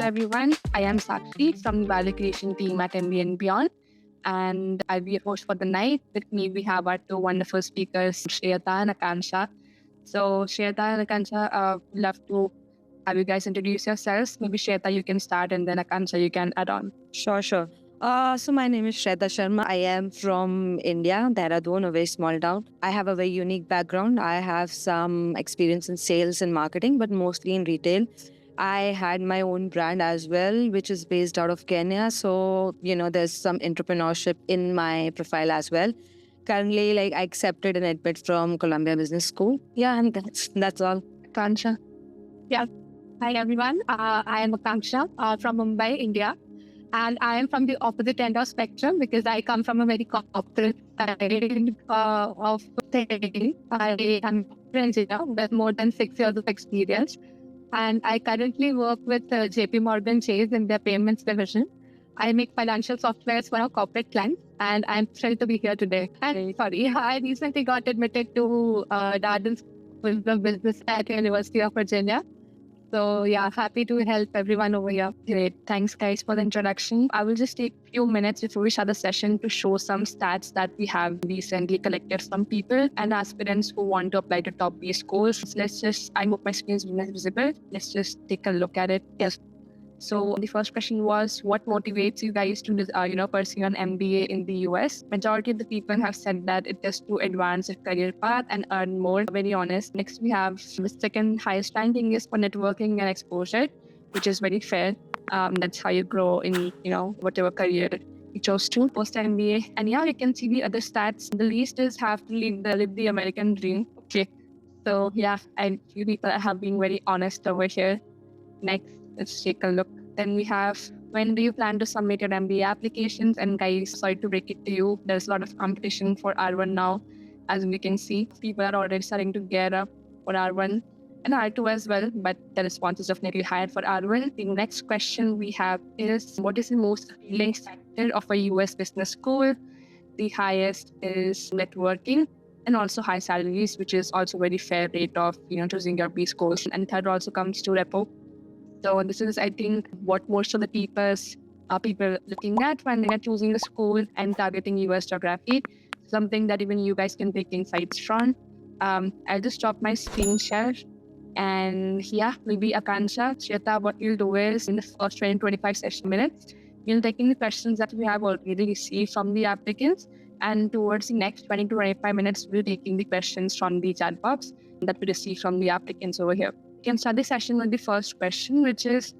everyone. I am Sakshi from the Value Creation team at MBA and Beyond, and I'll be your host for the night. With me, we have our two wonderful speakers, Shreyata and Akansha. So, Shreyata and Akansha, love to have you guys introduce yourselves. Maybe Shreyata, you can start, and then Akansha, you can add on. Sure. So my name is Shraddha Sharma. I am from India, Dehradun, a very small town. I have a very unique background. I have some experience in sales and marketing, but mostly in retail. I had my own brand as well, which is based out of Kenya. So, there's some entrepreneurship in my profile as well. Currently, I accepted an admit from Columbia Business School. Yeah, and that's all. Akansha. Yeah. Hi, everyone. I am Akanksha from Mumbai, India. And I am from the opposite end of spectrum because I come from a very corporate side of things. I am an engineer with more than 6 years of experience. And I currently work with JP Morgan Chase in their payments division. I make financial softwares for our corporate clients, and I'm thrilled to be here today. And sorry, I recently got admitted to Darden School of Business at University of Virginia. So yeah, happy to help everyone over here. Great. Thanks, guys, for the introduction. I will just take a few minutes before we start the session to show some stats that we have recently collected from people and aspirants who want to apply to top B schools. So I hope my screen is visible. Let's just take a look at it. Yes. So the first question was, what motivates you guys to, pursue an MBA in the US? Majority of the people have said that it is to advance your career path and earn more. Very honest. Next, we have the second highest ranking is for networking and exposure, which is very fair. That's how you grow in, whatever career you chose to post MBA. And yeah, you can see the other stats. The least is have to live the American dream. Okay. So yeah, you people have been very honest over here. Next, let's take a look. Then we have, when do you plan to submit your MBA applications? And guys, sorry to break it to you, there's a lot of competition for R1 now. As we can see, people are already starting to gear up for R1 and R2 as well, but the response is definitely higher for R1. The next question we have is, what is the most appealing sector of a US business school? The highest is networking and also high salaries, which is also very fair rate of, choosing your B schools. And third also comes to repo. So this is, I think, what most of the people looking at when they are choosing a school and targeting US geography. Something that even you guys can take insights from. I'll just stop my screen share. And yeah, maybe Akansha, Shreyata, what you'll do is in the first 20-25 minutes, you'll take in the questions that we have already received from the applicants. And towards the next 20 to 25 minutes, we'll be taking the questions from the chat box that we receive from the applicants over here. We can start the session with the first question, which is,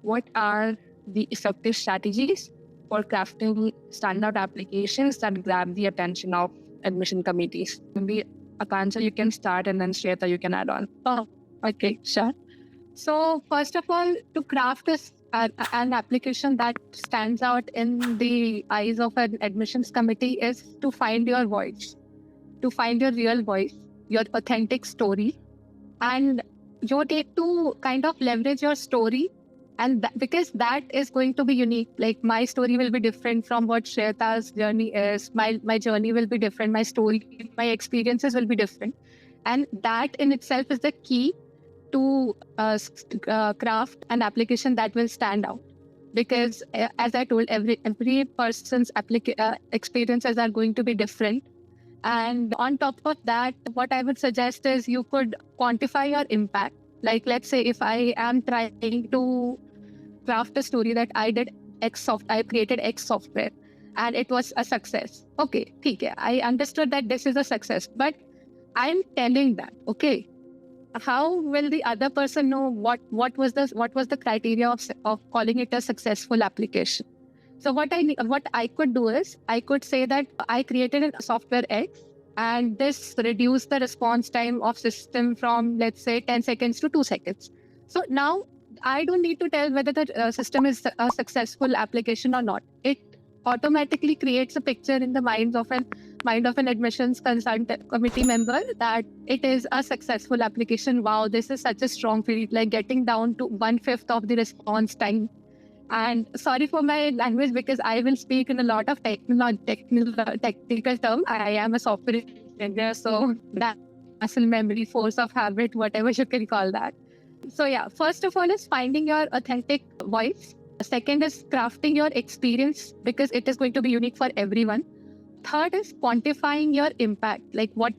what are the effective strategies for crafting standout applications that grab the attention of admission committees? Maybe Akansha, you can start, and then Shreyata, you can add on. Oh, okay, sure. So first of all, to craft an application that stands out in the eyes of an admissions committee is to find your voice, to find your real voice, your authentic story, and you need to kind of leverage your story, and because that is going to be unique. Like my story will be different from what Shreyata's journey is. My journey will be different. My story, my experiences will be different, and that in itself is the key to craft an application that will stand out. Because as I told, every person's experiences are going to be different. And on top of that, what I would suggest is you could quantify your impact. Like, let's say if I am trying to craft a story that I created X software and it was a success. Okay, okay, I understood that this is a success, but I'm telling that, okay, how will the other person know what was the criteria of calling it a successful application? So what I could do is I could say that I created a software X and this reduced the response time of system from, let's say, 10 seconds to 2 seconds. So now I don't need to tell whether the system is a successful application or not. It automatically creates a picture in the mind of an admissions consultant committee member that it is a successful application. Wow, this is such a strong field, like getting down to 1/5 of the response time. And sorry for my language because I will speak in a lot of technical terms. I am a software engineer, so that muscle memory, force of habit, whatever you can call that. So yeah, first of all is finding your authentic voice. Second is crafting your experience because it is going to be unique for everyone. Third is quantifying your impact, like what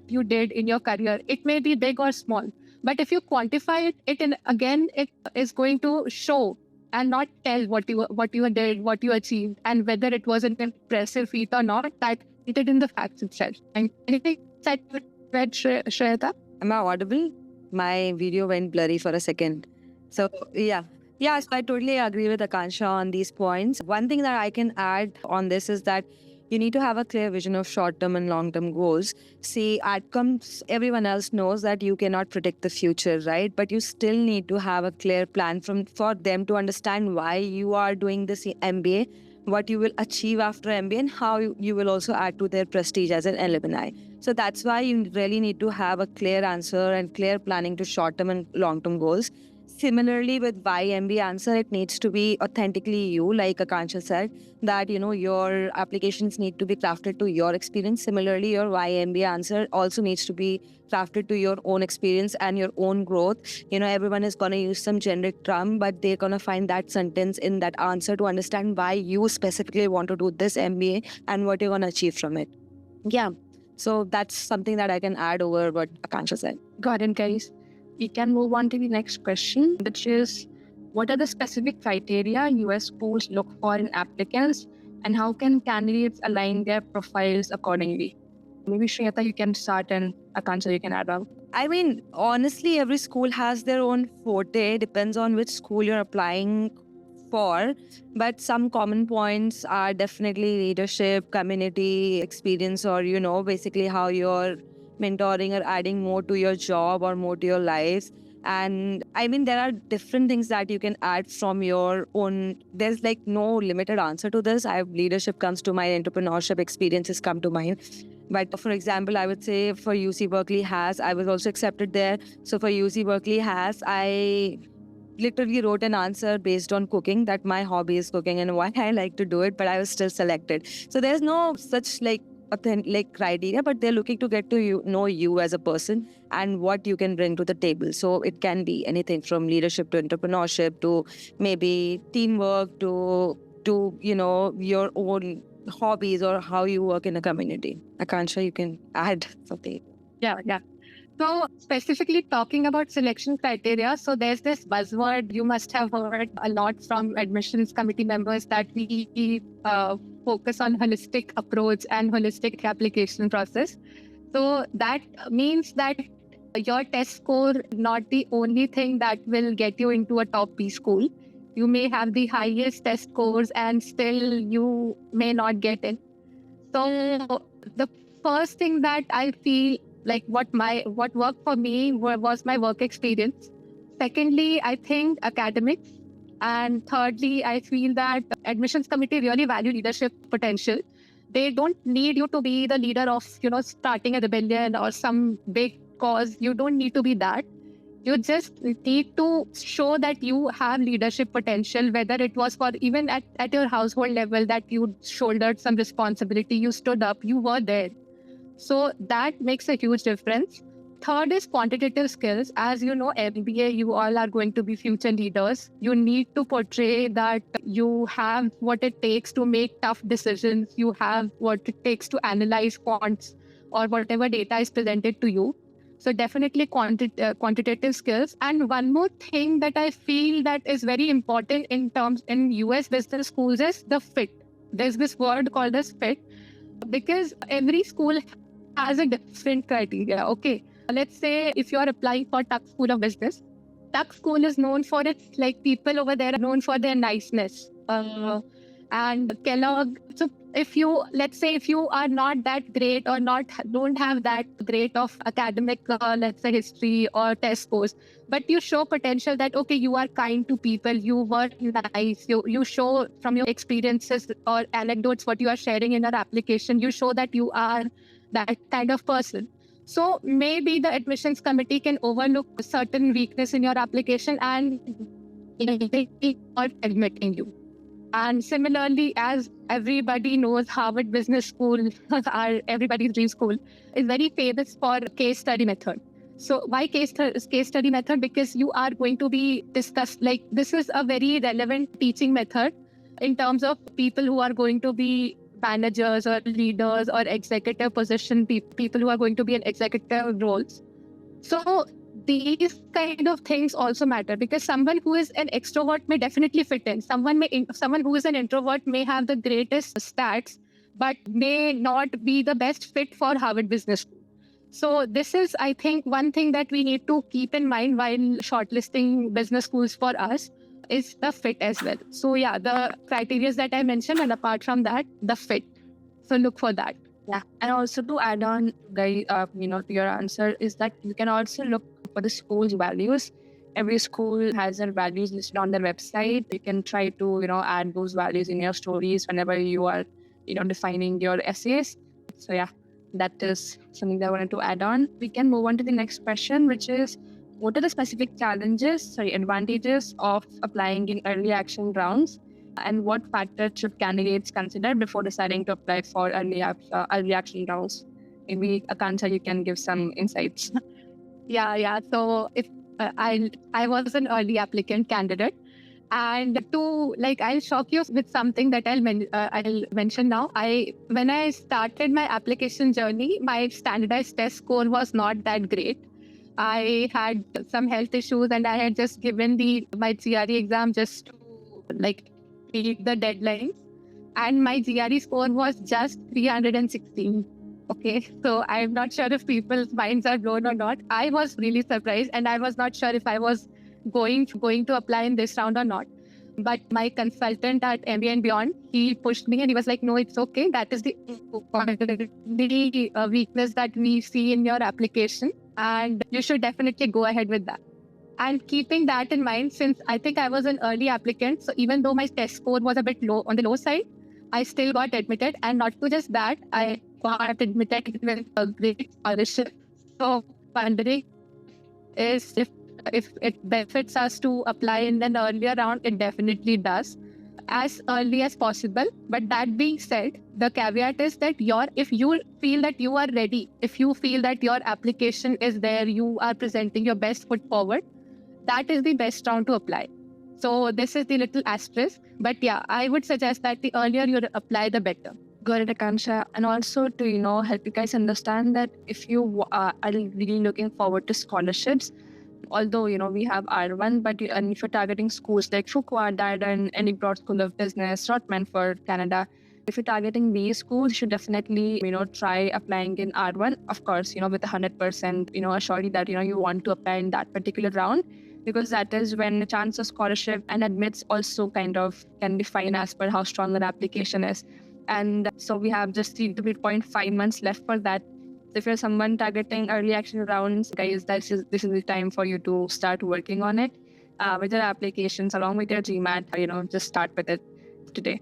you did in your career. It may be big or small, but if you quantify it is going to show and not tell what you did, what you achieved, and whether it was an impressive feat or not. That it is in the facts itself. And anything that you read, Shweta? Am I audible? My video went blurry for a second. So, yeah. Yeah, so I totally agree with Akansha on these points. One thing that I can add on this is that you need to have a clear vision of short-term and long-term goals. See, outcomes, everyone else knows that you cannot predict the future, right? But you still need to have a clear plan for them to understand why you are doing this MBA, what you will achieve after MBA, and how you will also add to their prestige as an alumni. So that's why you really need to have a clear answer and clear planning to short-term and long-term goals. Similarly, with why MBA answer, it needs to be authentically you, like Akansha said, that your applications need to be crafted to your experience. Similarly, your why MBA answer also needs to be crafted to your own experience and your own growth. Everyone is going to use some generic term, but they're going to find that sentence in that answer to understand why you specifically want to do this MBA and what you're going to achieve from it. Yeah. So that's something that I can add over what Akansha said. Got it, guys. We can move on to the next question, which is, what are the specific criteria US schools look for in applicants, and how can candidates align their profiles accordingly? Maybe Shweta, you can start, and Akansha, you can add on. I mean, honestly, every school has their own forte. Depends on which school you're applying for. But some common points are definitely leadership, community experience, or, basically how you're mentoring or adding more to your job or more to your life. And I mean, there are different things that you can add from your own. There's like no limited answer to this. Leadership comes to mind, entrepreneurship experiences come to mind. But for example, I would say for UC Berkeley I was also accepted there. So for UC Berkeley I literally wrote an answer based on cooking, that my hobby is cooking and why I like to do it, but I was still selected. So there's no such authentic criteria, but they're looking to get to know you as a person and what you can bring to the table. So it can be anything from leadership to entrepreneurship to maybe teamwork to your own hobbies or how you work in a community. Akansha, you can add something. Yeah. So specifically talking about selection criteria, so there's this buzzword you must have heard a lot from admissions committee members, that we focus on holistic approach and holistic application process. So that means that your test score not the only thing that will get you into a top B school. You may have the highest test scores and still you may not get in. So the first thing that I feel like what worked for me was my work experience. Secondly, I think academics. And thirdly, I feel that admissions committee really value leadership potential. They don't need you to be the leader of, starting a rebellion or some big cause. You don't need to be that. You just need to show that you have leadership potential, whether it was for even at your household level, that you shouldered some responsibility, you stood up, you were there. So that makes a huge difference. Third is quantitative skills. As you know, MBA, you all are going to be future leaders. You need to portray that you have what it takes to make tough decisions. You have what it takes to analyze quants or whatever data is presented to you. So definitely quantitative skills. And one more thing that I feel that is very important in US business schools is the fit. There's this word called as fit, because every school has a different criteria. Okay. Let's say if you're applying for Tuck School of Business, Tuck School is known for its, people over there are known for their niceness. And Kellogg, so if you are not that great or don't have that great of academic, let's say history or test scores, but you show potential that, okay, you are kind to people, you were nice, you show from your experiences or anecdotes, what you are sharing in your application, you show that you are that kind of person. So maybe the admissions committee can overlook a certain weakness in your application and they are admitting you. And similarly, as everybody knows, Harvard Business School, everybody's dream school, is very famous for case study method. So why case study method? Because you are going to be discussed, like this is a very relevant teaching method in terms of people who are going to be managers or leaders or executive position, people who are going to be in executive roles. So these kind of things also matter, because someone who is an extrovert may definitely fit in. Someone who is an introvert may have the greatest stats, but may not be the best fit for Harvard Business School. So this is, I think, one thing that we need to keep in mind while shortlisting business schools for us is the fit as well. So yeah, the criteria that I mentioned, and apart from that, the fit. So look for that. Yeah, and also to add on, guys, to your answer is that you can also look for the school's values. Every school has their values listed on their website. You can try to, add those values in your stories whenever you are, defining your essays. So yeah, that is something that I wanted to add on. We can move on to the next question, which is, what are the specific advantages of applying in early action rounds? And what factors should candidates consider before deciding to apply for early action rounds? Maybe Akansha, you can give some insights. Yeah. So if I was an early applicant candidate, and I'll shock you with something that I'll mention now. When I started my application journey, my standardized test score was not that great. I had some health issues, and I had just given my GRE exam just to meet the deadlines, and my GRE score was just 316. Okay, so I'm not sure if people's minds are blown or not. I was really surprised, and I was not sure if I was going to apply in this round or not. But my consultant at MBA and Beyond, he pushed me and he was like, no, it's okay. That is the weakness that we see in your application, and you should definitely go ahead with that. And keeping that in mind, since I think I was an early applicant, so even though my test score was a bit low, on the low side, I still got admitted. And not to just that, I got admitted with a great scholarship. So wondering is if it benefits us to apply in an earlier round, it definitely does, as early as possible. But that being said, the caveat is that if you feel that you are ready, if you feel that your application is there, you are presenting your best foot forward, that is the best round to apply. So this is the little asterisk. But yeah, I would suggest that the earlier you apply, the better. Got it, Akansha. And also to, help you guys understand that if you are really looking forward to scholarships, although, we have R1, but and if you're targeting schools like Fuqua, Darden, any broad school of business, Rotman for Canada, if you're targeting these schools, you should definitely, try applying in R1. Of course, with 100%, surety that, you want to apply in that particular round, because that is when the chance of scholarship and admits also kind of can define as per how strong an application is. And so we have just 3.5 months left for that. So if you're someone targeting early action rounds, guys, this is the time for you to start working on it with your applications along with your GMAT. Just start with it today.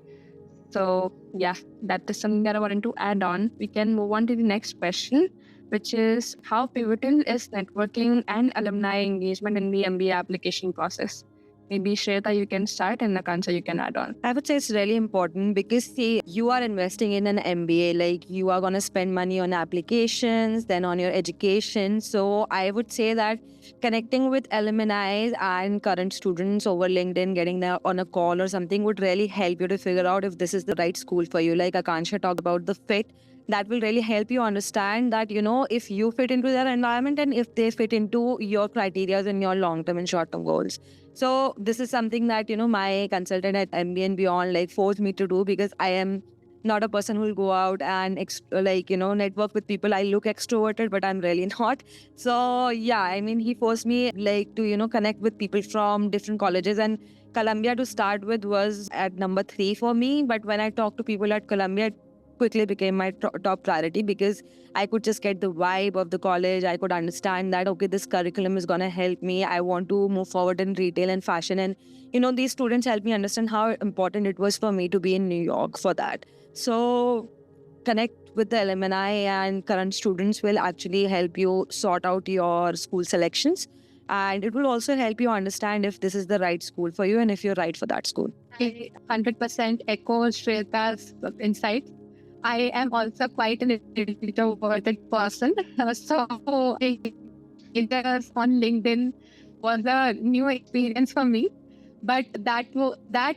So yeah, that is something that I wanted to add on. We can move on to the next question, which is, how pivotal is networking and alumni engagement in the MBA application process? Maybe Shweta, you can start, and Akansha, you can add on. I would say it's really important because, see, you are investing in an MBA, like you are going to spend money on applications, then on your education. So I would say that connecting with alumni and current students over LinkedIn, getting them on a call or something would really help you to figure out if this is the right school for you. Like Akansha talked about the fit. That will really help you understand that, if you fit into their environment and if they fit into your criteria and your long-term and short-term goals. So this is something that, my consultant at MBA and Beyond forced me to do, because I am not a person who will go out and network with people. I look extroverted, but I'm really not. So yeah, I mean, he forced me to, connect with people from different colleges, and Columbia to start with was at number 3 for me. But when I talked to people at Columbia, it quickly became my top priority, because I could just get the vibe of the college. I could understand that, okay, this curriculum is going to help me. I want to move forward in retail and fashion. And, these students helped me understand how important it was for me to be in New York for that. So connect with the alumni and current students will actually help you sort out your school selections. And it will also help you understand if this is the right school for you and if you're right for that school. I 100% echo Shweta's insights. I am also quite an introverted person. So pages on LinkedIn was a new experience for me. But that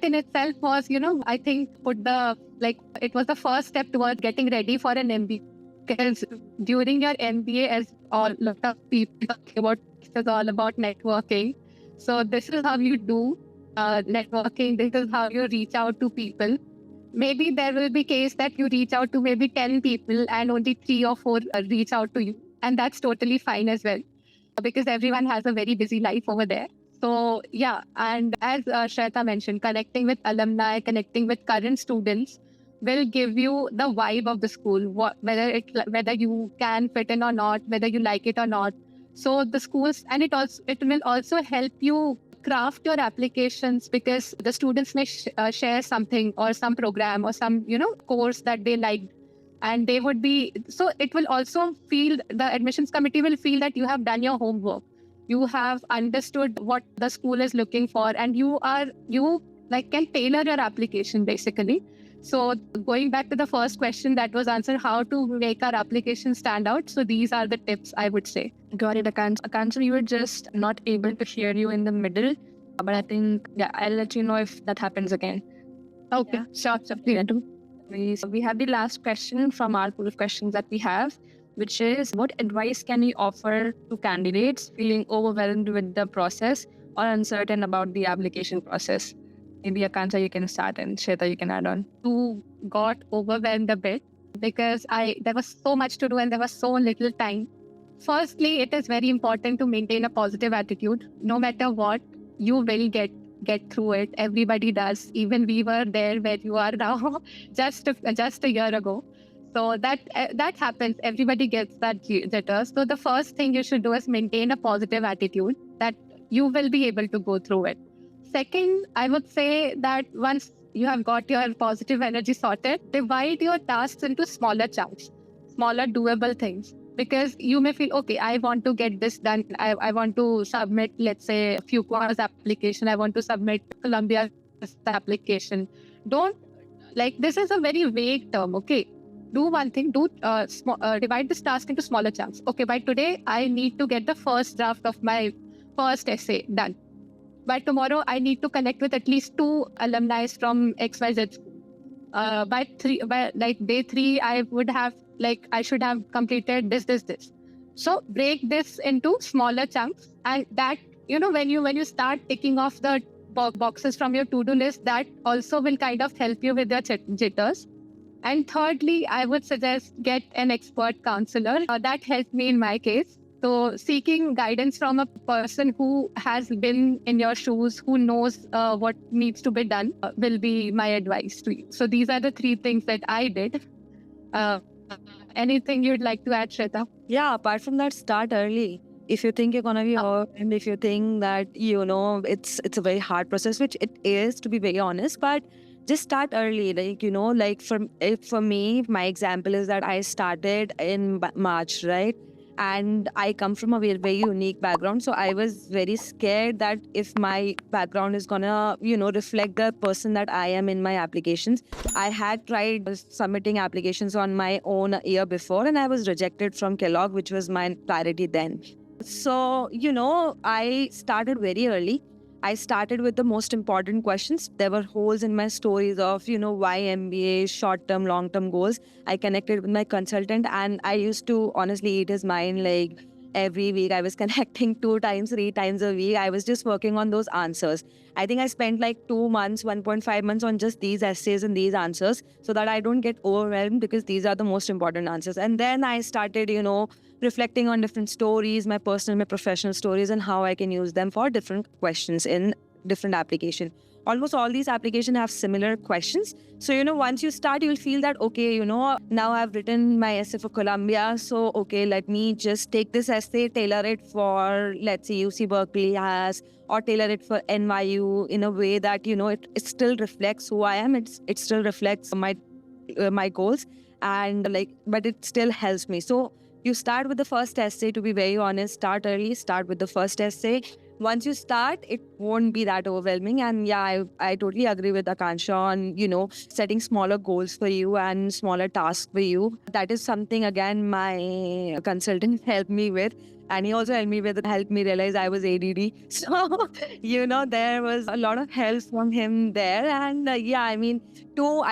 in itself was, I think it was the first step towards getting ready for an MBA. Because during your MBA, as all lot of people talk about, it's all about networking. So this is how you do networking. This is how you reach out to people. Maybe there will be case that you reach out to maybe 10 people and only 3 or 4 reach out to you, and that's totally fine as well, because everyone has a very busy life over there. So yeah, and as Shweta mentioned, connecting with alumni, connecting with current students will give you the vibe of the school, whether you can fit in or not, whether you like it or not. So the schools, and it will also help you craft your applications, because the students may share something or some program or some course that they like, and they would be, so it will also feel, the admissions committee will feel that you have done your homework, you have understood what the school is looking for, and you can tailor your application basically. So going back to the first question that was answered, how to make our application stand out, so these are the tips I would say. Got it, Akansha. Akansha, we were just not able to hear you in the middle, but I think, yeah, I'll let you know if that happens again. Okay, sure. Yeah. We have the last question from our pool of questions that we have, which is, what advice can you offer to candidates feeling overwhelmed with the process or uncertain about the application process? Maybe Akansha, you can start, and Shweta, you can add on. Who got overwhelmed a bit because there was so much to do and there was so little time. Firstly, it is very important to maintain a positive attitude. No matter what, you will get through it. Everybody does. Even we were there where you are now, just a year ago. So that happens. Everybody gets that jitter. So the first thing you should do is maintain a positive attitude, that you will be able to go through it. Second, I would say that once you have got your positive energy sorted, divide your tasks into smaller chunks, smaller doable things. Because you may feel, okay, I want to get this done. I want to submit, let's say, Fuqua's application. I want to submit Columbia's application. This is a very vague term, okay? Do one thing, divide this task into smaller chunks. Okay, by today, I need to get the first draft of my first essay done. By tomorrow, I need to connect with at least 2 alumni from XYZ school. By day 3, I should have completed this. So break this into smaller chunks, and that, when you start ticking off the boxes from your to-do list, that also will kind of help you with your jitters. And thirdly, I would suggest get an expert counselor. That helped me in my case. So seeking guidance from a person who has been in your shoes, who knows what needs to be done, will be my advice to you. So these are the 3 things that I did. Anything you'd like to add, Shweta? Yeah, apart from that, start early. If you think you're gonna be overwhelmed, if you think that it's a very hard process, which it is, to be very honest, but just start early. For me, my example is that I started in March, right? And I come from a very, very unique background. So I was very scared that if my background is gonna, reflect the person that I am in my applications. I had tried submitting applications on my own a year before, and I was rejected from Kellogg, which was my priority then. So, I started very early. I started with the most important questions. There were holes in my stories of, why MBA, short-term, long-term goals. I connected with my consultant, and I used to honestly eat his mind like every week. I was connecting 2 times, 3 times a week. I was just working on those answers. I think I spent like 2 months, 1.5 months on just these essays and these answers, so that I don't get overwhelmed, because these are the most important answers. And then I started, reflecting on different stories, my personal, my professional stories, and how I can use them for different questions in different application. Almost all these applications have similar questions. So, once you start, you'll feel that, okay, now I've written my essay for Columbia. So, okay, let me just take this essay, tailor it for, let's say, UC Berkeley has, or tailor it for NYU in a way that, it still reflects who I am. It still reflects my goals, and but it still helps me. So you start with the first essay. To be very honest, start early, start with the first essay. Once you start, it won't be that overwhelming. And yeah, I totally agree with Akansha on, setting smaller goals for you and smaller tasks for you. That is something, again, my consultant helped me with. And he also helped me realize I was ADD. So, there was a lot of help from him there. And I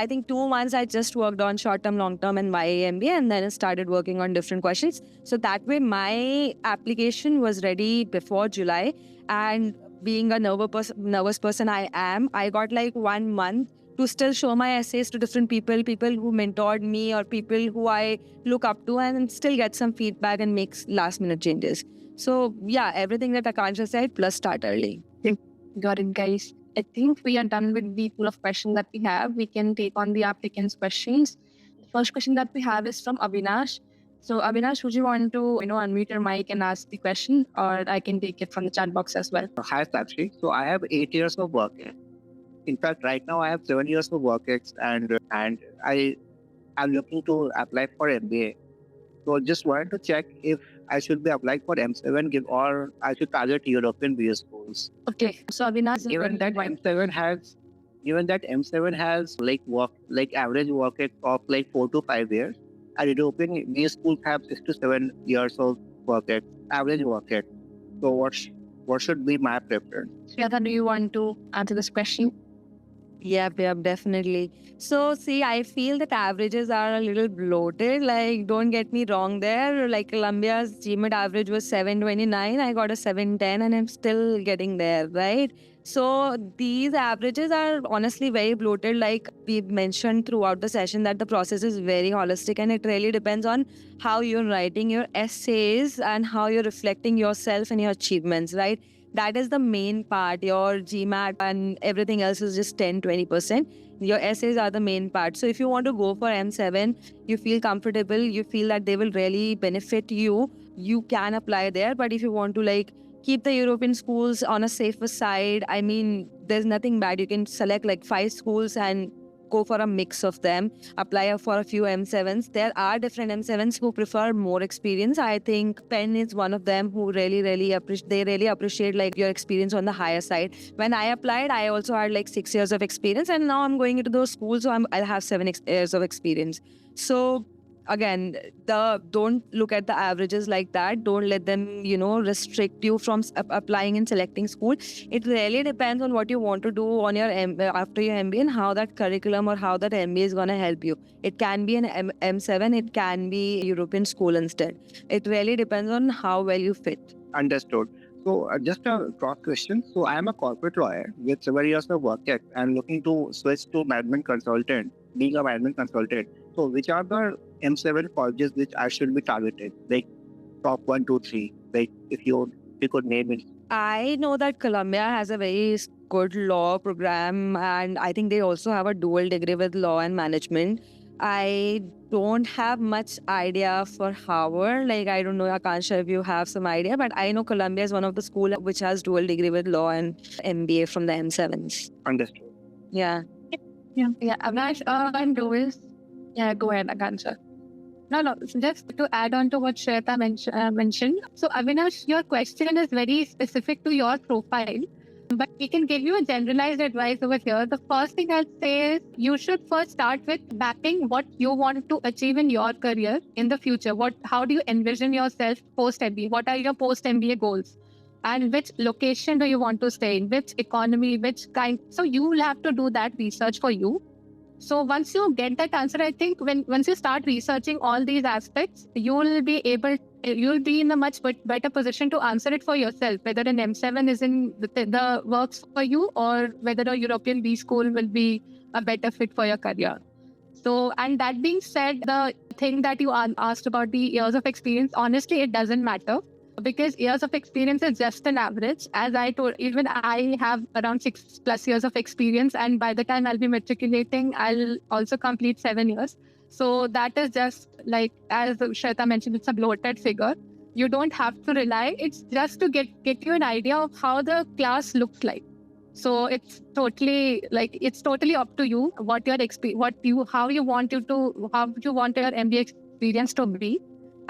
think 2 months I just worked on short term, long term, and my MBA, and then I started working on different questions. So that way, my application was ready before July. And being a nervous person I got like 1 month to still show my essays to different people who mentored me or people who I look up to, and still get some feedback and make last minute changes. So yeah, everything that Akansha said plus start early. Got it, guys. I think we are done with the pool of questions that we have. We can take on the applicants' questions. The first question that we have is from Avinash. So Avinash, would you want to unmute your mic and ask the question, or I can take it from the chat box as well? Hi, Sakshi. So I have 8 years of work. In fact, right now I have 7 years of work and I am looking to apply for MBA. So just wanted to check if I should be applying for M7 or I should target European BS schools. Okay. So Avinash, Given that M7 has like average work of like 4 to 5 years, and European BS schools have 6 to 7 years of average work. So what should be my preference? Shweta, do you want to answer this question? Yep, definitely. So, see, I feel that averages are a little bloated. Like, don't get me wrong there. Like, Columbia's GMAT average was 729. I got a 710 and I'm still getting there, right? So, these averages are honestly very bloated. Like, we've mentioned throughout the session that the process is very holistic and it really depends on how you're writing your essays and how you're reflecting yourself and your achievements, right? That is the main part. Your GMAT and everything else is just 10-20%. Your essays are the main part. So if you want to go for M7, you feel comfortable, you feel that they will really benefit you, you can apply there. But if you want to keep the European schools on a safer side, there's nothing bad. You can select like 5 schools and go for a mix of them, apply for a few M7s. There are different M7s who prefer more experience. I think Penn is one of them who really appreciate like your experience on the higher side. When I applied, I also had like 6 years of experience, and now I'm going into those schools, so I'll have 7 years of experience. So again, don't look at the averages like that. Don't let them, restrict you from applying and selecting school. It really depends on what you want to do on your after your MBA and how that curriculum or how that MBA is going to help you. It can be an M7, it can be European school instead. It really depends on how well you fit. Understood. So just a cross question. So I am a corporate lawyer with 7 years of work and looking to switch to management consultant, being a management consultant. So which are the M7 colleges which I should be targeted? Like top 1, 2, 3. Like if you could name it. I know that Columbia has a very good law program, and I think they also have a dual degree with law and management. I don't have much idea for Howard. Like, I don't know, Akansha, if you have some idea, but I know Columbia is one of the schools which has dual degree with law and MBA from the M7s. Understood. Yeah. Yeah. Avinash, and Louis. Yeah, go ahead, Akansha. No, just to add on to what Shweta mentioned. So, Avinash, your question is very specific to your profile, but we can give you a generalized advice over here. The first thing I'd say is you should first start with mapping what you want to achieve in your career in the future. How do you envision yourself post-MBA? What are your post-MBA goals? And which location do you want to stay in? Which economy, which kind? So you will have to do that research for you. So once you get that answer, I think once you start researching all these aspects, you'll be in a much better position to answer it for yourself, whether an M7 is in the works for you or whether a European B school will be a better fit for your career. So, and that being said, the thing that you asked about the years of experience, honestly, it doesn't matter. Because years of experience is just an average. As I told, even I have around 6+ years of experience, and by the time I'll be matriculating, I'll also complete 7 years. So that is just like, as Shweta mentioned, it's a bloated figure. You don't have to rely. It's just to get you an idea of how the class looks like. So it's totally up to you how you want your MBA experience to be,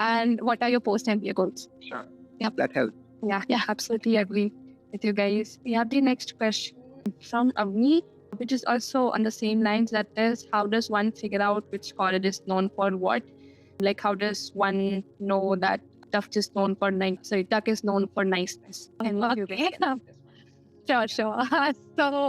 and what are your post-MBA goals. Sure. Yeah. That helps. Yeah, absolutely agree with you guys. We have the next question from Avni, which is also on the same lines. That is, how does one figure out which college is known for what? Like, how does one know that Tufts is known for Tuck is known for niceness. Okay. Sure. So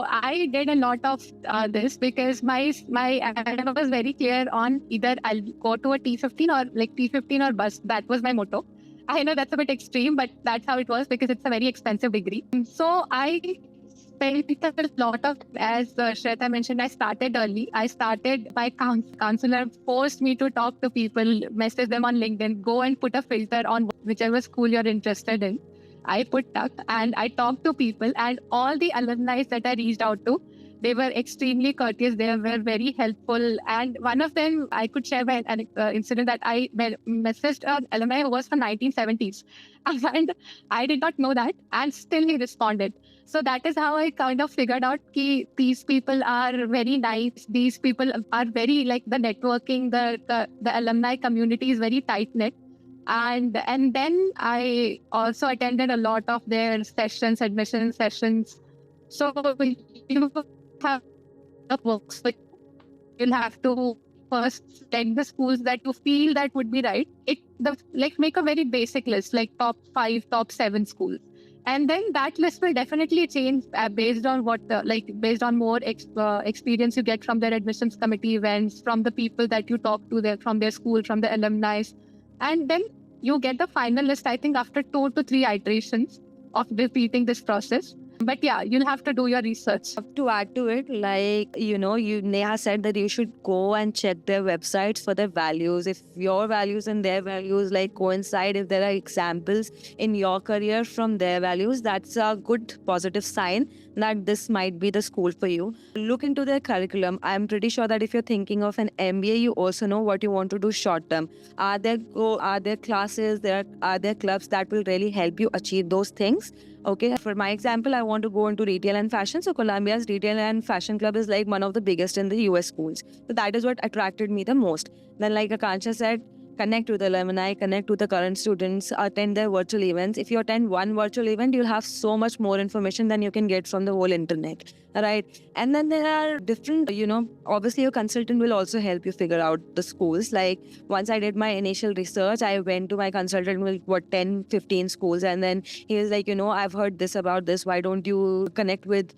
I did a lot of this because my I was very clear on either I'll go to a T15 or like T15 or bus. That was my motto. I know that's a bit extreme, but that's how it was because it's a very expensive degree. So I spent a lot of, as Shweta mentioned, I started early. I started, my counselor forced me to talk to people, message them on LinkedIn, go and put a filter on whichever school you're interested in. I put Tuck and I talked to people, and all the alumni that I reached out to, they were extremely courteous. They were very helpful. And one of them, I could share an incident that I messaged an alumni who was from 1970s. And I did not know that. And still he responded. So that is how I kind of figured out that these people are very nice. These people are very, like, the networking, the alumni community is very tight-knit. And then I also attended a lot of their sessions, admission sessions. So you have works, but you'll have to first select the schools that you feel that would be right. Make a very basic list, like top 5, top 7 schools. And then that list will definitely change based on based on more experience you get from their admissions committee events, from the people that you talk to there, from their school, from the alumni. And then you get the final list, I think, after 2 to 3 iterations of repeating this process. But yeah, you'll have to do your research. To add to it, Neha said that you should go and check their websites for their values. If your values and their values coincide, if there are examples in your career from their values, that's a good positive sign that this might be the school for you. Look into their curriculum. I'm pretty sure that if you're thinking of an MBA, you also know what you want to do short term. Are there classes, are there clubs that will really help you achieve those things? Okay, for my example, I want to go into retail and fashion. So Columbia's Retail and Fashion Club is one of the biggest in the US schools. So that is what attracted me the most. Then, like Akansha said, connect with the alumni, connect with the current students, attend their virtual events. If you attend one virtual event, you'll have so much more information than you can get from the whole internet, right? And then there are different, obviously your consultant will also help you figure out the schools. Like once I did my initial research, I went to my consultant with 10, 15 schools. And then he was like, I've heard this about this. Why don't you connect with,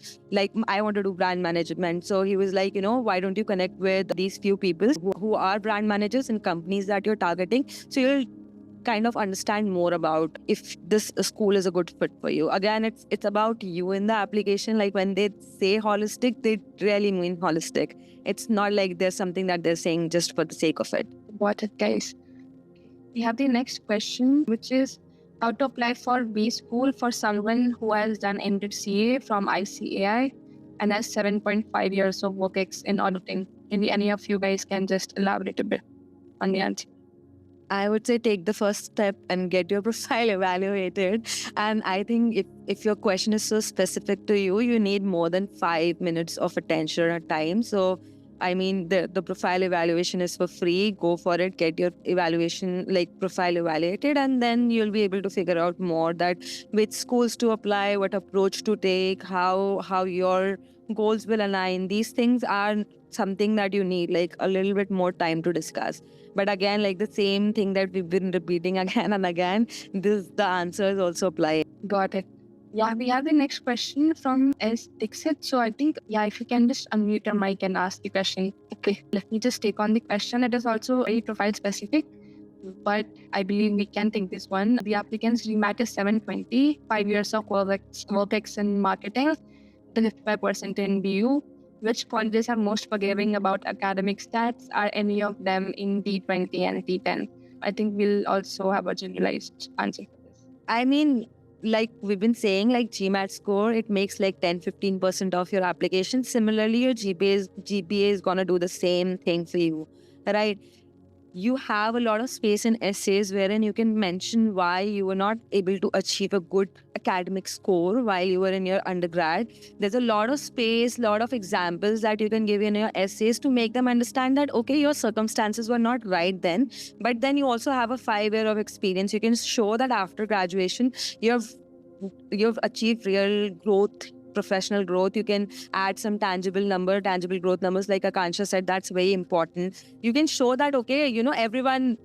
I want to do brand management. So he was like, why don't you connect with these few people who are brand managers in companies that you're targeting. So you'll kind of understand more about if this school is a good fit for you. Again, it's about you in the application. Like when they say holistic, they really mean holistic. It's not like there's something that they're saying just for the sake of it. Got it, guys. We have the next question, which is how to apply for B school for someone who has done ended CA from ICAI and has 7.5 years of work in auditing. Maybe any of you guys can just elaborate a bit on the answer. I would say take the first step and get your profile evaluated. And I think if your question is so specific to you, you need more than 5 minutes of attention at a time. So, I mean, the profile evaluation is for free. Go for it. Get your evaluation, profile evaluated. And then you'll be able to figure out more that which schools to apply, what approach to take, how your goals will align. These things are something that you need a little bit more time to discuss. But again, the same thing that we've been repeating again and again, the answers also apply. Got it. Yeah, we have the next question from S. Dixit. So I think, if you can just unmute your mic and ask the question. Okay, let me just take on the question. It is also very profile specific, but I believe we can take this one. The applicant's GMAT is 720, 5 years of work in marketing, 55% in BU. Which colleges are most forgiving about academic stats? Are any of them in T20 and T10? I think we'll also have a generalized answer for this. I mean, like we've been saying, GMAT score, it makes 10-15% of your application. Similarly, your GPA is going to do the same thing for you, right? You have a lot of space in essays wherein you can mention why you were not able to achieve a good academic score while you were in your undergrad. There's a lot of space, lot of examples that you can give in your essays to make them understand that, okay, your circumstances were not right then, but then you also have a 5 year of experience. You can show that after graduation, you've achieved real growth, professional growth. You can add some tangible growth numbers, like Akansha said. That's very important. You can show that, okay, everyone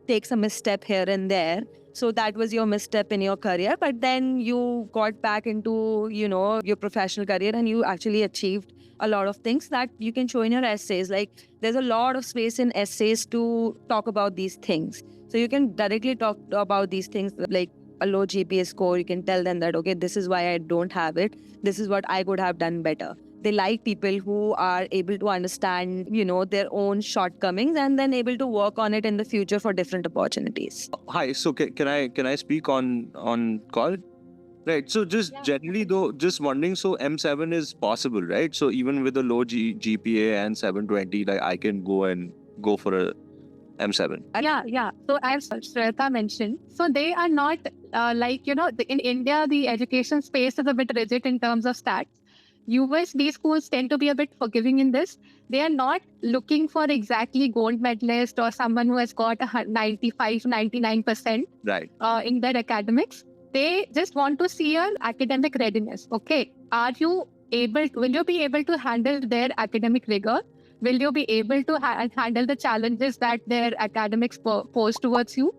takes a misstep here and there. So that was your misstep in your career. But then you got back into, your professional career and you actually achieved a lot of things that you can show in your essays. Like there's a lot of space in essays to talk about these things. So you can directly talk about these things like a low GPA score. You can tell them that, okay, this is why I don't have it. This is what I could have done better. They like people who are able to understand, their own shortcomings and then able to work on it in the future for different opportunities. Hi, so can I speak on call? Right. So just generally though, just wondering, so M7 is possible, right? So even with a low GPA and 720, like I can go for a M7. Yeah. So as Shweta mentioned, so they are not in India, the education space is a bit rigid in terms of stats. USD schools tend to be a bit forgiving in this. They are not looking for exactly gold medalist or someone who has got 95, 99% Right. In their academics. They just want to see your academic readiness. Okay, will you be able to handle their academic rigor? Will you be able to handle the challenges that their academics pose towards you?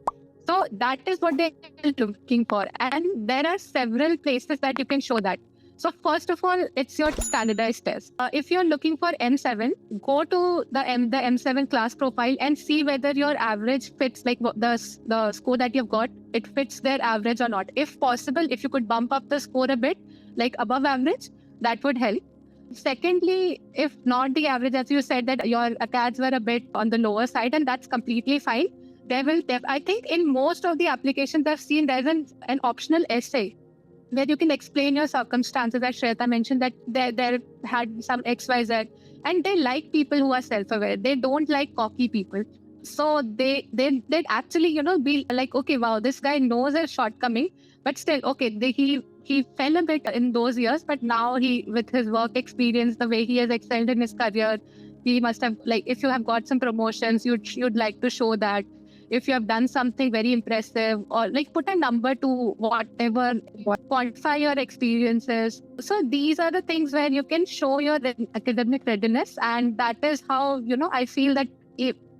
So that is what they're looking for. And there are several places that you can show that. So first of all, it's your standardized test. If you're looking for M7, go to the M7 class profile and see whether your average fits, like the score that you've got, it fits their average or not. If possible, if you could bump up the score a bit, like above average, that would help. Secondly, if not the average, as you said that your acads were a bit on the lower side, and that's completely fine. I think in most of the applications I've seen, there's an optional essay where you can explain your circumstances, as Shweta mentioned, that there had some XYZ, and they like people who are self-aware. They don't like cocky people. So they'd actually, be like, okay, wow, this guy knows his shortcoming, but still, okay, he fell a bit in those years, but now with his work experience, the way he has excelled in his career, he must have, like, if you have got some promotions, you'd like to show that. If you have done something very impressive, or like put a number to whatever, quantify your experiences. So these are the things where you can show your academic readiness. And that is how, I feel that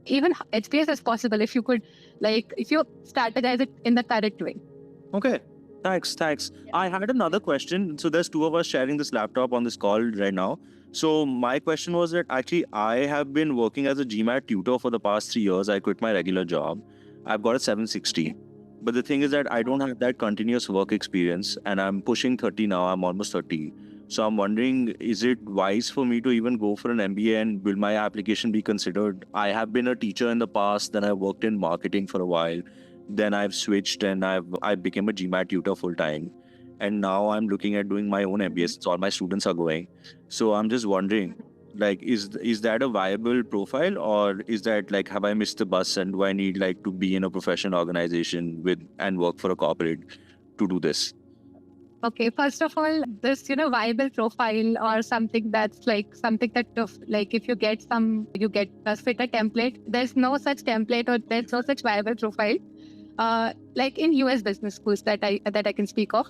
even HPS is possible if you could, if you strategize it in the correct way. Okay. Thanks. I had another question. So there's two of us sharing this laptop on this call right now. So my question was that actually I have been working as a GMAT tutor for the past 3 years. I quit my regular job. I've got a 760. But the thing is that I don't have that continuous work experience, and I'm pushing 30 now. I'm almost 30. So I'm wondering, is it wise for me to even go for an MBA, and will my application be considered? I have been a teacher in the past, then I worked in marketing for a while. Then I've switched and I became a GMAT tutor full time. And now I'm looking at doing my own MBA since all my students are going. So I'm just wondering, like, is that a viable profile, or is that like, have I missed the bus, and do I need like to be in a professional organization and work for a corporate to do this? Okay, first of all, this, viable profile or something that's something that, if you get a fit a template, there's no such template or there's no such viable profile. Like in US business schools that I can speak of.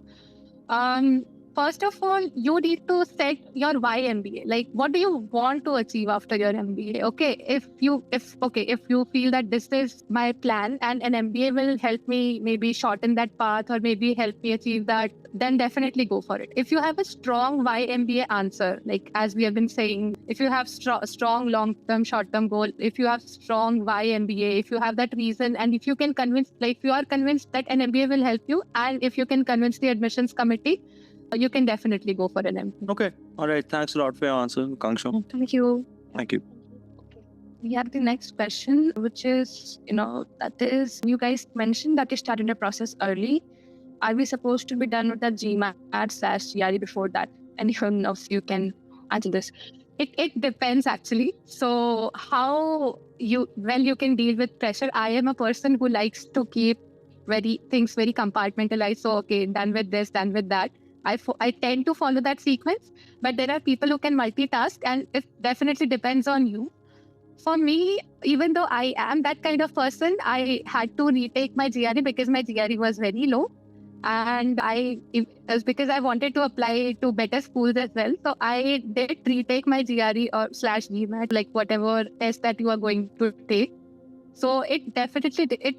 First of all, you need to set your why MBA. Like, what do you want to achieve after your MBA? Okay, if you feel that this is my plan and an MBA will help me maybe shorten that path or maybe help me achieve that, then definitely go for it. If you have a strong why MBA answer, like as we have been saying, if you have strong long-term, short-term goal, if you have strong why MBA, if you have that reason, and if you can convince, if you are convinced that an MBA will help you, and if you can convince the admissions committee, you can definitely go for an MBA. Okay. All right. Thanks a lot for your answer, Kangsha. Thank you. Thank you. We have the next question, which is, that is, you guys mentioned that you started the process early. Are we supposed to be done with the GMAT/GRE before that? Anyone of you can answer this? It depends actually. So how you can deal with pressure. I am a person who likes to keep things very compartmentalized. So, okay, done with this, done with that. I tend to follow that sequence, but there are people who can multitask, and it definitely depends on you. For me, even though I am that kind of person, I had to retake my GRE because my GRE was very low. And it was because I wanted to apply to better schools as well. So I did retake my GRE or /GMAT, like whatever test that you are going to take. So it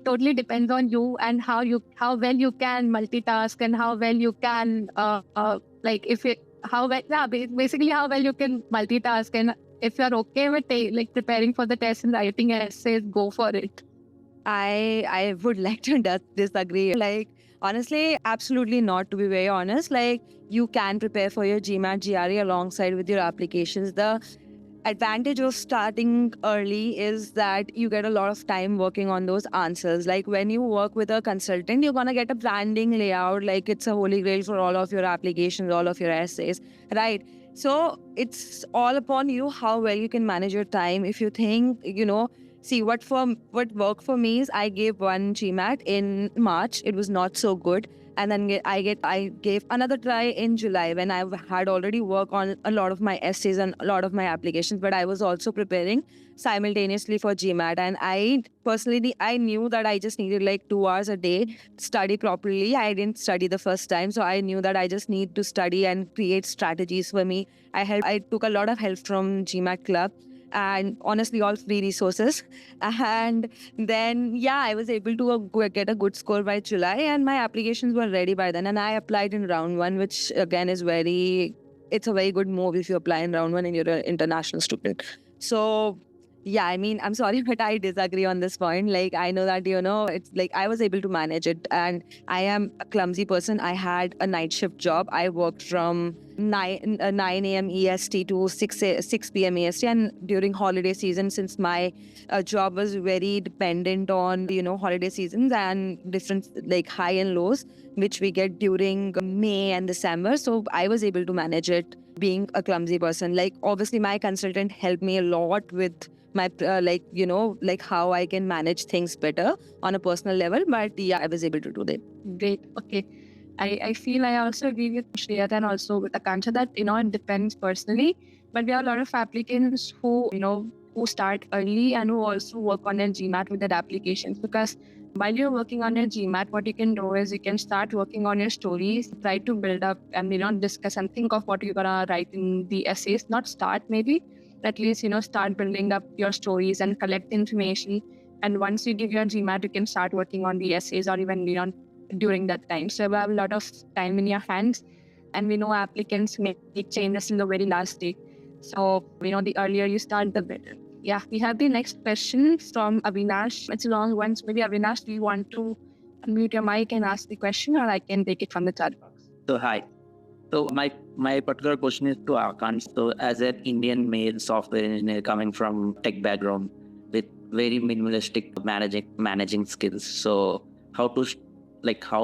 totally depends on you and how well you can multitask and how well you can like if it how well yeah basically how well you can multitask, and if you're okay with like preparing for the test and writing essays, go for it. I would like to disagree. Like, honestly, absolutely not, to be very honest. Like, you can prepare for your GMAT, GRE alongside with your applications. The advantage of starting early is that you get a lot of time working on those answers. Like, when you work with a consultant, you're gonna get a branding layout, like it's a holy grail for all of your applications, all of your essays, right? So it's all upon you how well you can manage your time. If you think, see what worked for me is I gave one GMAT in March. It was not so good. And then I gave another try in July when I had already worked on a lot of my essays and a lot of my applications, but I was also preparing simultaneously for GMAT. And I personally, I knew that I just needed like 2 hours a day to study properly. I didn't study the first time, so I knew that I just need to study and create strategies for me. I took a lot of help from GMAT Club, and honestly all free resources. And then I was able to get a good score by July, and my applications were ready by then, and I applied in round 1, which again is it's a very good move if you apply in round 1 and you're an international student. So I mean, I'm sorry, but I disagree on this point. Like, I know that, it's like I was able to manage it, and I am a clumsy person. I had a night shift job. I worked from 9 a.m. EST to 6 p.m. EST. And during holiday season, since my job was very dependent on, holiday seasons and different like high and lows, which we get during May and December. So I was able to manage it being a clumsy person. Like, obviously, my consultant helped me a lot with my like how I can manage things better on a personal level. But I was able to do that. Great. Okay. I feel I also agree with Shreya and also with Akansha that, it depends personally. But we have a lot of applicants who, who start early and who also work on their GMAT with their applications. Because while you're working on your GMAT, what you can do is you can start working on your stories, try to build up and, discuss and think of what you're going to write in the essays. Not start maybe, at least, start building up your stories and collect information. And once you give your GMAT, you can start working on the essays or even during that time. So you have a lot of time in your hands, and we know applicants make changes in the very last day. So, the earlier you start, the better. Yeah, we have the next question from Avinash. It's a long one. So maybe Avinash, do you want to unmute your mic and ask the question, or I can take it from the chat box? So hi. So my particular question is to Akash. So as an Indian male software engineer coming from tech background with very minimalistic managing skills, so how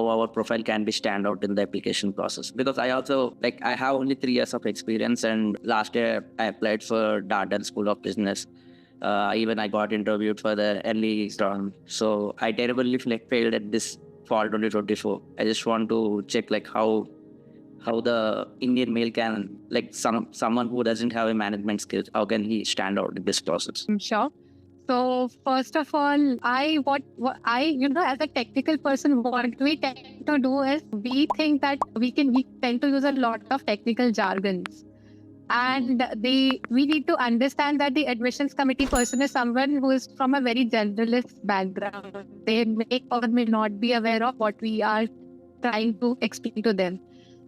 our profile can be stand out in the application process? Because I also I have only 3 years of experience, and last year I applied for Darden School of Business. Even I got interviewed for the early round. So I terribly failed at this fall 2024. I just want to check how the Indian male can, someone who doesn't have a management skills, how can he stand out in this process? Sure. So first of all, what I as a technical person, what we tend to do is we think that we tend to use a lot of technical jargons, and we need to understand that the admissions committee person is someone who is from a very generalist background. They may or may not be aware of what we are trying to explain to them.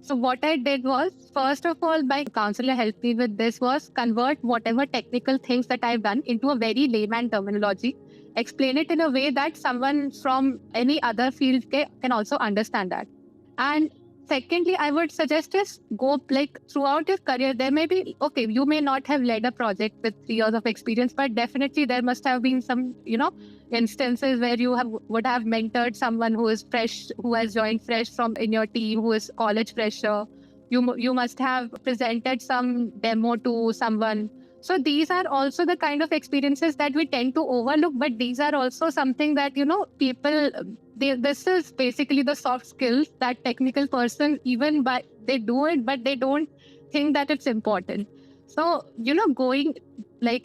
So what I did was, first of all, my counselor helped me with this, was convert whatever technical things that I've done into a very layman terminology, explain it in a way that someone from any other field can also understand that. And secondly, I would suggest is go throughout your career, there may be, okay, you may not have led a project with 3 years of experience, but definitely there must have been some, instances where you would have mentored someone who is fresh, who has joined fresh from in your team, who is college fresher. You must have presented some demo to someone. So these are also the kind of experiences that we tend to overlook, but these are also something that, people, this is basically the soft skills that technical person, they do it, but they don't think that it's important. So, going,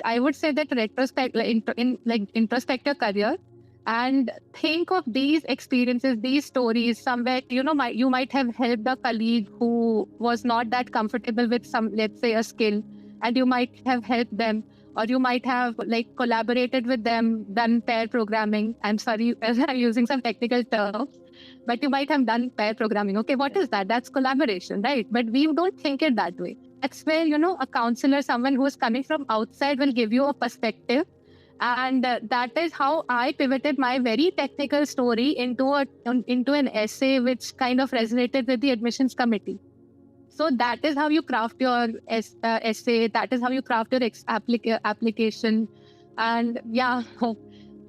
I would say that introspect your career and think of these experiences, these stories somewhere, you might have helped a colleague who was not that comfortable with some, let's say, a skill, and you might have helped them. or you might have like collaborated with them, done pair programming. I'm sorry, I'm using some technical terms, but you might have done pair programming. Okay, what is that? That's collaboration, right? But we don't think it that way. That's where, a counselor, someone who is coming from outside, will give you a perspective. And that is how I pivoted my very technical story into an essay which kind of resonated with the admissions committee. So that is how you craft your essay. That is how you craft your application. And yeah,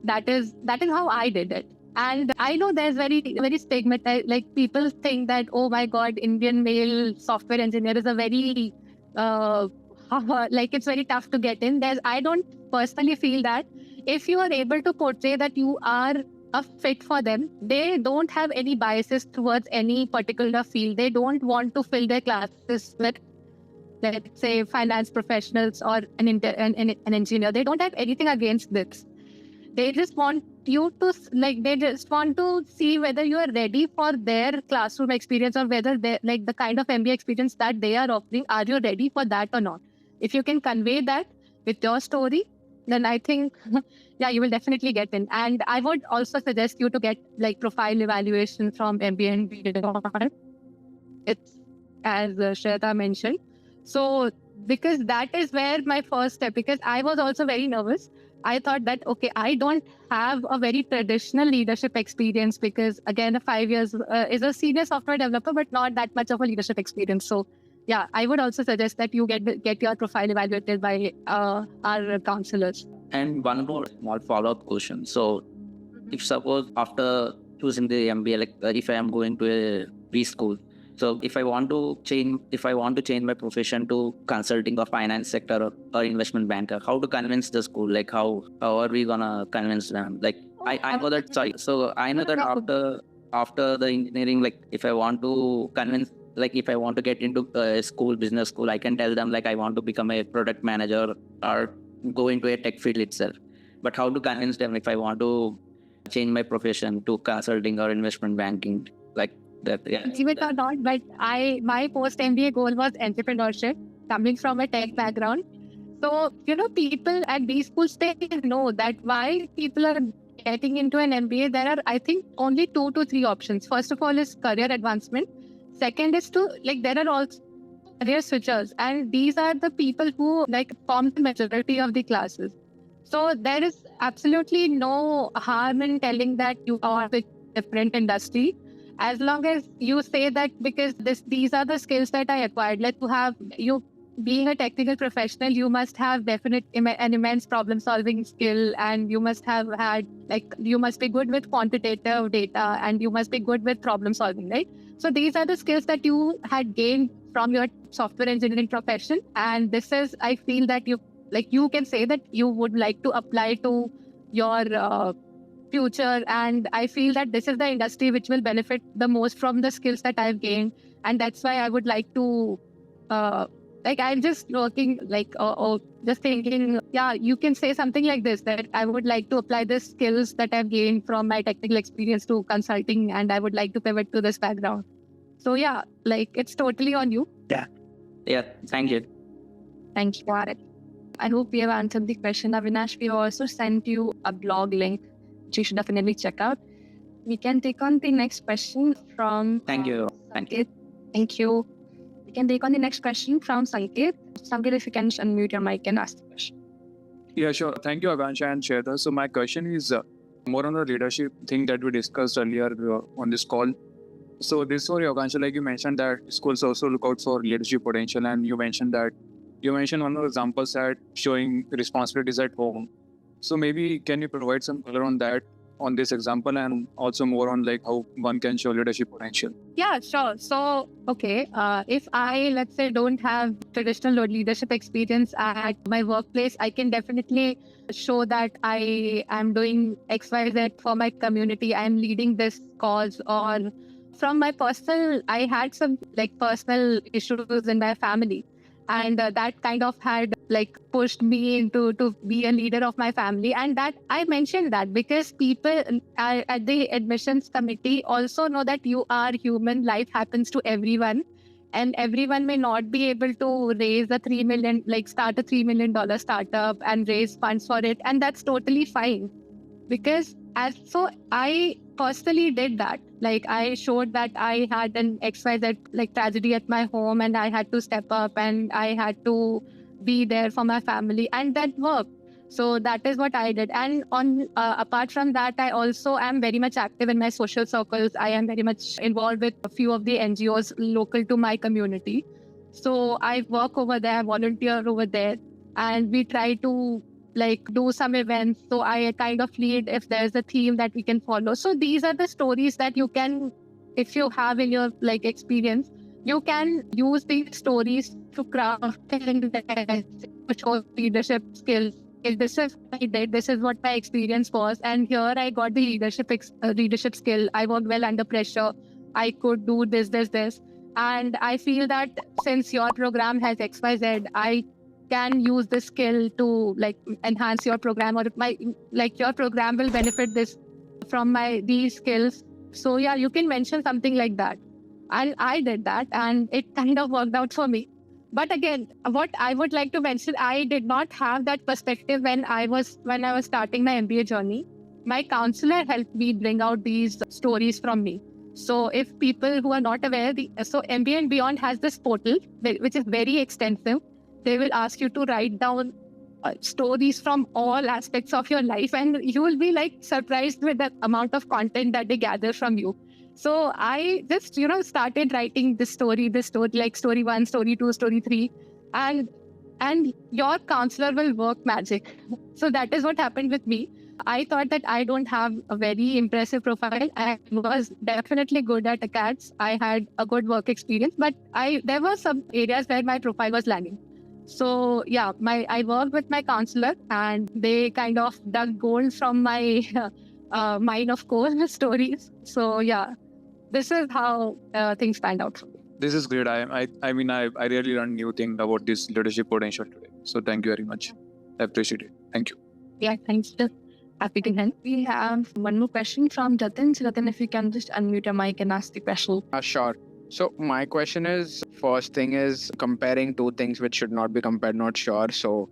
that is how I did it. And I know there's very stigmatized, like people think that, oh my God, Indian male software engineer is a very, like it's very tough to get in. I don't personally feel that. If you are able to portray that you are a fit for them, they don't have any biases towards any particular field. They don't want to fill their classes with, let's say, finance professionals or an engineer. They don't have anything against this. They just want you to, they just want to see whether you are ready for their classroom experience, or whether they like the kind of MBA experience that they are offering. Are you ready for that or not? If you can convey that with your story, then I think, yeah, you will definitely get in. And I would also suggest you to get like profile evaluation from MBA and BD. It's as Shweta mentioned. So because that is where my first step, because I was also very nervous. I thought that, okay, I don't have a very traditional leadership experience, because again, 5 years is a senior software developer, but not that much of a leadership experience. So yeah, I would also suggest that you get your profile evaluated by our counselors. And one more small follow-up question. So if suppose after choosing the MBA, like if I am going to a preschool, so if I want to change my profession to consulting or finance sector or investment banker, how to convince the school? Like how are we gonna convince them? Like I know that. Sorry. So I know that after the engineering, like if I want to convince, like if I want to get into a business school, I can tell them like I want to become a product manager or go into a tech field itself. But how to convince them if I want to change my profession to consulting or investment banking, like that? Yeah. Believe it or not, but my post MBA goal was entrepreneurship, coming from a tech background. So people at these schools, they know that why people are getting into an MBA. There are, I think, only 2 to 3 options. First of all is career advancement. Second is there are also career switchers, and these are the people who form the majority of the classes. So there is absolutely no harm in telling that you are with different industry, as long as you say that because these are the skills that I acquired. Being a technical professional, you must have an immense problem solving skill, and you must have had you must be good with quantitative data, and you must be good with problem solving, right? So these are the skills that you had gained from your software engineering profession, and this is, I feel that you can say that you would like to apply to your future, and I feel that this is the industry which will benefit the most from the skills that I've gained, and that's why I would like to I'm just working just thinking, yeah, you can say something like this, that I would like to apply the skills that I've gained from my technical experience to consulting, and I would like to pivot to this background. So yeah, it's totally on you. Yeah, thank you. Thank you, Aaron. I hope we have answered the question. Avinash, we have also sent you a blog link, which you should definitely check out. We can take on the next question from... Thank you. Thank you. Thank you. We can take on the next question from Sanket. Sanket, if you can unmute your mic and ask the question. Yeah, sure. Thank you, Akansha and Shweta. So my question is more on the leadership thing that we discussed earlier on this call. So this for Akansha, like you mentioned that schools also look out for leadership potential, and you mentioned one of the examples that showing responsibilities at home. So maybe can you provide some color on that, on this example, and also more on how one can show leadership potential? Yeah, sure. So, okay, if I, let's say, don't have traditional leadership experience at my workplace, I can definitely show that I am doing XYZ for my community. I'm leading this cause. Or from my personal, I had some personal issues in my family. And that kind of had pushed me to be a leader of my family. And that I mentioned that because people at the admissions committee also know that you are human, life happens to everyone. and everyone may not be able to raise a start a $3 million startup and raise funds for it. And that's totally fine. Because I personally did that. Like, I showed that I had an XYZ tragedy at my home, and I had to step up and I had to be there for my family, and that worked. So that is what I did. And apart from that, I also am very much active in my social circles. I am very much involved with a few of the NGOs local to my community. So I work over there, volunteer over there, and we try to do some events. So I kind of lead if there's a theme that we can follow. So these are the stories that you can, if you have in your experience, you can use these stories to craft and to show leadership skills. This is what I did. This is what my experience was, and here I got the leadership skill. I worked well under pressure. I could do this, and I feel that since your program has XYZ, I can use this skill to enhance your program, or your program will benefit this from these skills. So yeah, you can mention something like that. And I did that, and it kind of worked out for me. But again, what I would like to mention, I did not have that perspective when I was starting my MBA journey. My counselor helped me bring out these stories from me. So if people who are not aware, so MBA and Beyond has this portal, which is very extensive. They will ask you to write down stories from all aspects of your life, and you will be surprised with the amount of content that they gather from you. So I just, started writing this story, story 1, story 2, story 3, and your counselor will work magic. So that is what happened with me. I thought that I don't have a very impressive profile. I was definitely good at accounts. I had a good work experience, but there were some areas where my profile was lagging. So yeah, I worked with my counselor, and they kind of dug gold from my mine of coal stories. So yeah, this is how things panned out for me. This is great. I really learned new thing about this leadership potential today. So thank you very much. I appreciate it. Thank you. Yeah, thanks. Happy to help. We have one more question from Jatin. So Jatin, if you can just unmute your mic and ask the question. Sure. So my question is, first thing is comparing two things which should not be compared, not sure. So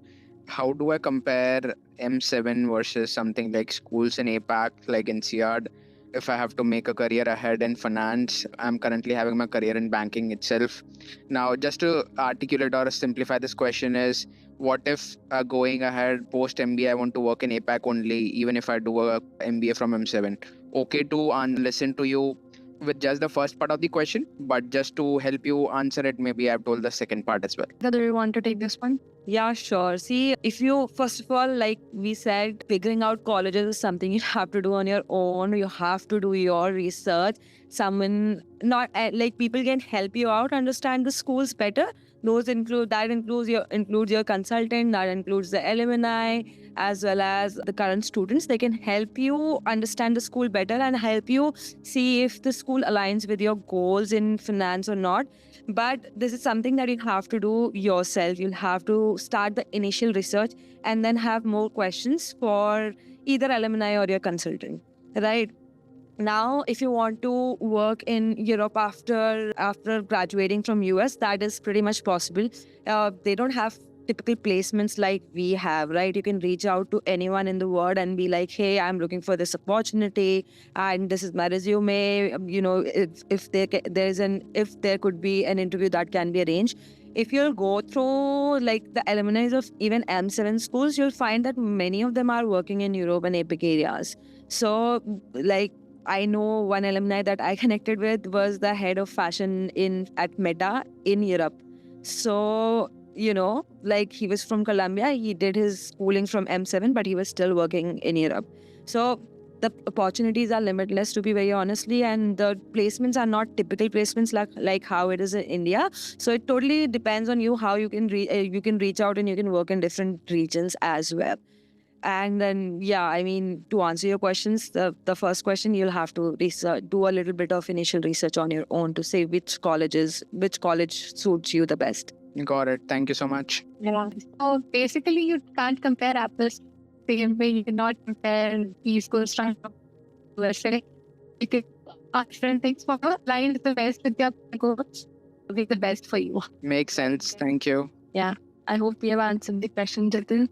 how do I compare M7 versus something like schools in APAC, like INSEAD? If I have to make a career ahead in finance, I'm currently having my career in banking itself. Now, just to articulate or simplify this question is, what if going ahead post MBA, I want to work in APAC only, even if I do a MBA from M7? Okay to listen to you with just the first part of the question, but just to help you answer it, maybe I've told the second part as well. Do you want to take this one? Yeah, sure. See, if you, first of all, like we said, figuring out colleges is something you have to do on your own. You have to do your research. Someone, not like people can help you out, understand the schools better. Those includes your consultant, that includes the alumni, as well as the current students. They can help you understand the school better and help you see if the school aligns with your goals in finance or not. But this is something that you have to do yourself. You'll have to start the initial research and then have more questions for either alumni or your consultant, right? Now, if you want to work in Europe after graduating from US, that is pretty much possible. They don't have typical placements like we have, right? You can reach out to anyone in the world and be like, hey, I'm looking for this opportunity and this is my resume. You know, if there could be an interview that can be arranged. If you'll go through like the alumni of even M7 schools, you'll find that many of them are working in Europe and APAC areas. So like, I know one alumni that I connected with was the head of fashion at Meta in Europe. So, you know, like he was from Colombia, he did his schooling from M7, but he was still working in Europe. So the opportunities are limitless, to be very honestly, and the placements are not typical placements like how it is in India. So it totally depends on you how you can reach out and you can work in different regions as well. And then, yeah, I mean, to answer your questions, the first question, you'll have to do a little bit of initial research on your own to say which college suits you the best. Got it. Thank you so much. Yeah. So basically, you can't compare apples the same way you cannot compare these schools from USA. You can different things for align the best with your goals. be the best for you. Makes sense. Thank you. I hope we have answered the question, Jatin.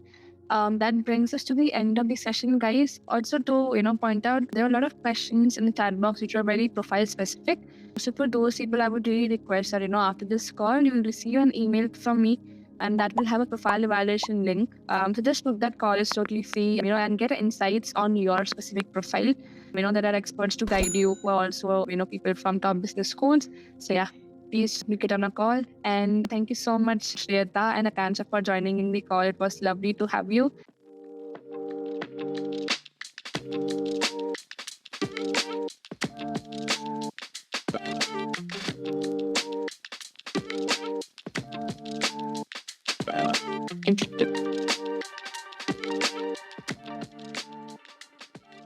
That brings us to the end of the session, guys. Also, to point out, there are a lot of questions in the chat box which are very profile specific. So for those people, I would really request that after this call, you will receive an email from me, and that will have a profile evaluation link. So just book that call is totally free, and get insights on your specific profile. There are experts to guide you, who are also people from top business schools. So yeah, please do get on a call. And thank you so much, Shweta and Akansha, for joining in the call. It was lovely to have you. Interesting.